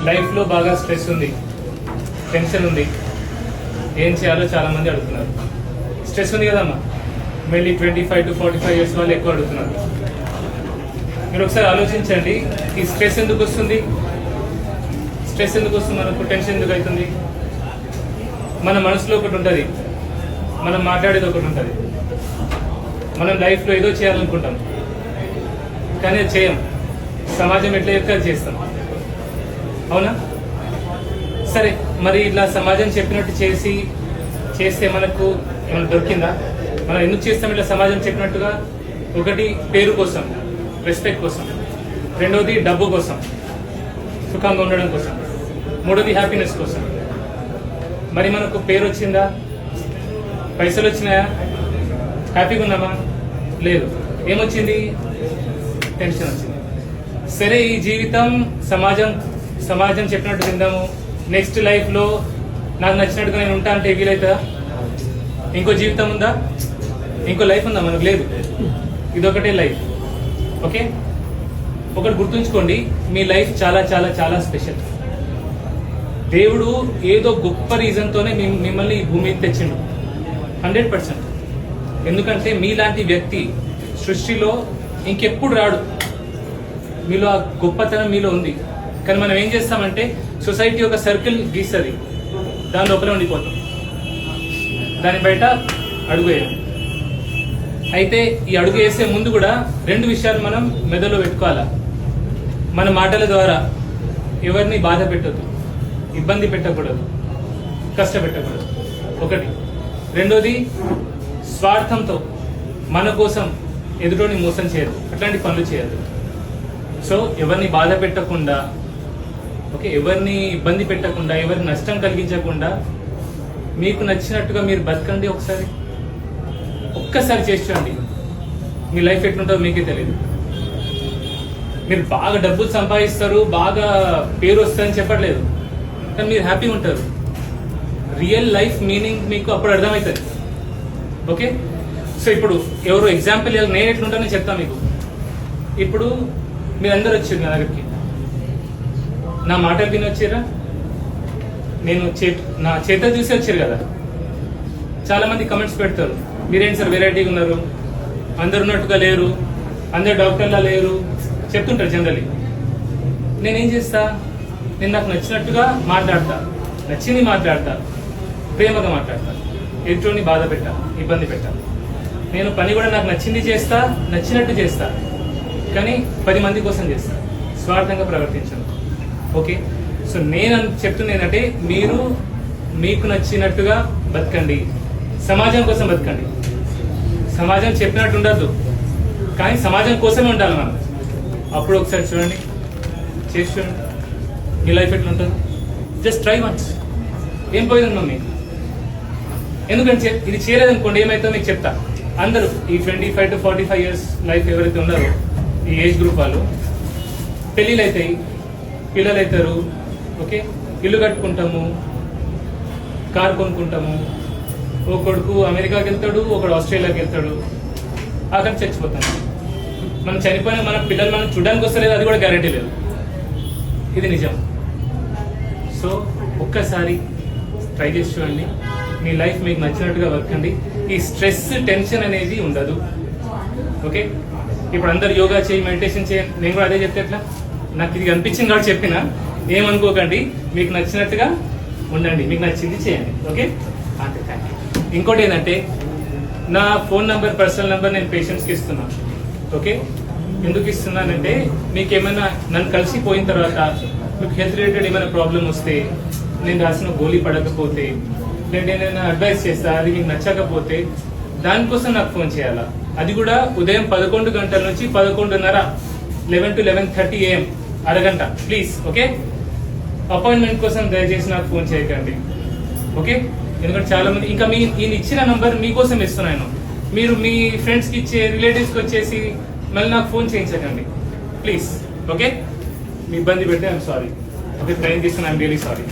లైఫ్లో బాగా స్ట్రెస్ ఉంది, టెన్షన్ ఉంది, ఏం చేయాలో చాలా మంది అడుగుతున్నారు. స్ట్రెస్ ఉంది కదమ్మా, మళ్ళీ 25 to 45 years వాళ్ళు ఎక్కువ అడుగుతున్నారు. మీరు ఒకసారి ఆలోచించండి, ఈ స్ట్రెస్ ఎందుకు వస్తుంది? స్ట్రెస్ ఎందుకు వస్తుంది? మనకు టెన్షన్ ఎందుకు అవుతుంది? మన మనసులో ఒకటి ఉంటుంది, మనం మాట్లాడేది ఒకటి ఉంటుంది. మనం లైఫ్లో ఏదో చేయాలనుకుంటాం, కానీ అది చేయం. సమాజం ఎట్లా చెప్తే అది చేస్తాం, అవునా? సరే, మరి ఇట్లా సమాజం చెప్పినట్టు చేస్తే మనకు ఏమైనా దొరికిందా? మనం ఎందుకు చేస్తాం ఇట్లా సమాజం చెప్పినట్టుగా? ఒకటి, పేరు కోసం, రెస్పెక్ట్ కోసం. రెండోది, డబ్బు కోసం, సుఖంగా ఉండడం కోసం. మూడోది, హ్యాపీనెస్ కోసం. మరి మనకు పేరు వచ్చిందా? పైసలు వచ్చినాయా? హ్యాపీగా ఉన్నామా? లేదు. ఏమొచ్చింది? టెన్షన్ వచ్చింది. సరే, ఈ జీవితం సమాజం చెప్పినట్టు తిందాము, నెక్స్ట్ లైఫ్లో నాకు నచ్చినట్టుగా నేను ఉంటా అంటే వీలవుతుందా? ఇంకో జీవితం ఉందా? ఇంకో లైఫ్ ఉందా? మనకు లేదు. ఇదొకటే లైఫ్. ఓకే, ఒకటి గుర్తుంచుకోండి, మీ లైఫ్ చాలా చాలా చాలా స్పెషల్. దేవుడు ఏదో గొప్ప రీజన్తోనే మిమ్మల్ని ఈ భూమి తెచ్చిండు, 100%. ఎందుకంటే మీలాంటి వ్యక్తి సృష్టిలో ఇంకెప్పుడు రాడు. మీలో ఆ గొప్పతనం మీలో ఉంది. కానీ మనం ఏం చేస్తామంటే, సొసైటీ ఒక సర్కిల్ గీస్తుంది, దాని లోపల ఉండిపోతాం, దాని బయట అడుగు వేయం. అయితే ఈ అడుగు వేసే ముందు కూడా 2 విషయాలు మనం మెదడులో పెట్టుకోవాలా. మన మాటల ద్వారా ఎవరిని బాధ పెట్టద్దు, ఇబ్బంది పెట్టకూడదు, కష్టపెట్టకూడదు. ఒకటి. రెండోది, స్వార్థంతో మన కోసం ఎదుటోని మోసం చేయదు, అట్లాంటి పనులు చేయదు. సో ఎవరిని బాధ పెట్టకుండా, ఓకే, ఎవరిని ఇబ్బంది పెట్టకుండా, ఎవరిని నష్టం కలిగించకుండా మీకు నచ్చినట్టుగా మీరు బతకండి. ఒక్కసారి చేసి చూడండి, మీ లైఫ్ ఎట్లుంటుందో మీకే తెలియదు. మీరు బాగా డబ్బులు సంపాదిస్తారు, బాగా పేరు వస్తుందని చెప్పట్లేదు, కానీ మీరు హ్యాపీగా ఉంటారు. రియల్ లైఫ్ మీనింగ్ మీకు అప్పుడు అర్థమవుతుంది. ఓకే, సో ఇప్పుడు ఎవరు ఎగ్జాంపుల్ నేను ఎట్లుంటానో చెప్తాను మీకు. ఇప్పుడు మీరందరూ వచ్చారు నా దగ్గరికి, నా మాటలు విని వచ్చారా? నేను నా చేత చూసి వచ్చారు కదా. చాలా మంది కమెంట్స్ పెడతారు, మీరేంటి సార్ వెరైటీగా ఉన్నారు, అందరు ఉన్నట్టుగా లేరు, అందరు డాక్టర్లా లేరు చెప్తుంటారు జనరల్లీ. నేనేం చేస్తా? నేను నాకు నచ్చినట్టుగా మాట్లాడతా, నచ్చింది మాట్లాడతా, ప్రేమగా మాట్లాడతా, ఎదుటిని బాధ పెట్టా, ఇబ్బంది పెట్టా. నేను పని కూడా నాకు నచ్చింది చేస్తా, నచ్చినట్టు చేస్తా, కానీ 10 మంది కోసం చేస్తా, స్వార్థంగా ప్రవర్తించను. ఓకే, సో నేను చెప్తుంది ఏంటంటే, మీరు మీకు నచ్చినట్టుగా బతకండి, సమాజం కోసం బతకండి. సమాజం చెప్పినట్టు ఉండద్దు, కానీ సమాజం కోసమే ఉండాలి మనం. అప్పుడు ఒకసారి చూడండి, చేసి చూడండి, మీ లైఫ్ ఎట్లా ఉంటుంది. Just try once. ఏం పోయింది మమ్మీ? ఎందుకంటే ఇది చేయలేదనుకోండి ఏమైతుందో మీకు చెప్తా. అందరూ ఈ 25 to 45 years లైఫ్ ఎవరైతే ఉన్నారో, ఈ ఏజ్ గ్రూప్ వాళ్ళు, పెళ్ళిళ్ళు అవుతాయి, పిల్లలు అవుతారు, ఓకే, ఇల్లు కట్టుకుంటాము, కార్ కొనుక్కుంటాము, ఓ కొడుకు అమెరికాకి వెళ్తాడు, ఒకడు ఆస్ట్రేలియాకి వెళ్తాడు, అక్కడ చచ్చిపోతాము. మనం చనిపోయిన మన పిల్లలు మనం చూడడానికి వస్తలేదు, అది కూడా గ్యారంటీ లేదు. ఇది నిజం. సో ఒక్కసారి ట్రై చేసి చూడండి, మీ లైఫ్ మీకు నచ్చినట్టుగా బతకండి. ఈ స్ట్రెస్, టెన్షన్ అనేది ఉండదు. ఓకే, ఇప్పుడు అందరు యోగా చేయి, మెడిటేషన్ చేయండి, నేను కూడా అదే చెప్తే ఎట్లా? నాకు ఇది అనిపించింది కాబట్టి చెప్పిన, ఏమనుకోకండి. మీకు నచ్చినట్టుగా ఉండండి, మీకు నచ్చింది చేయండి. ఓకే, అంతే. Thank you. ఇంకోటి ఏంటంటే, నా ఫోన్ నంబర్, పర్సనల్ నెంబర్ నేను పేషెంట్స్కి ఇస్తున్నాను. ఓకే, ఎందుకు ఇస్తున్నానంటే, మీకు ఏమైనా నన్ను కలిసిపోయిన తర్వాత మీకు హెల్త్ రిలేటెడ్ ఏమైనా ప్రాబ్లం వస్తే, నేను రాసిన గోళీ పడకపోతే, లేదంటే నేను అడ్వైస్ చేస్తా, అది మీకు నచ్చకపోతే, దానికోసం నాకు ఫోన్ చేయాలా. అది కూడా ఉదయం 11 గంటల నుంచి 11:30, 11 to 11:30 AM, అరగంట ప్లీజ్. ఓకే, అపాయింట్మెంట్ కోసం దయచేసి నాకు ఫోన్ చేయకండి. ఓకే, ఎందుకంటే చాలా మంది, ఇంకా ఈయన ఇచ్చిన నంబర్ మీకోసం ఇస్తున్నాను, మీరు మీ ఫ్రెండ్స్కి ఇచ్చే, రిలేటివ్స్కి వచ్చేసి మళ్ళీ నాకు ఫోన్ చేయించకండి ప్లీజ్. ఓకే, మీ ఇబ్బంది పెడితే ఐఎమ్ సారీ. ఓకే, టైం తీసుకుని ఐఎమ్ రియలీ సారీ.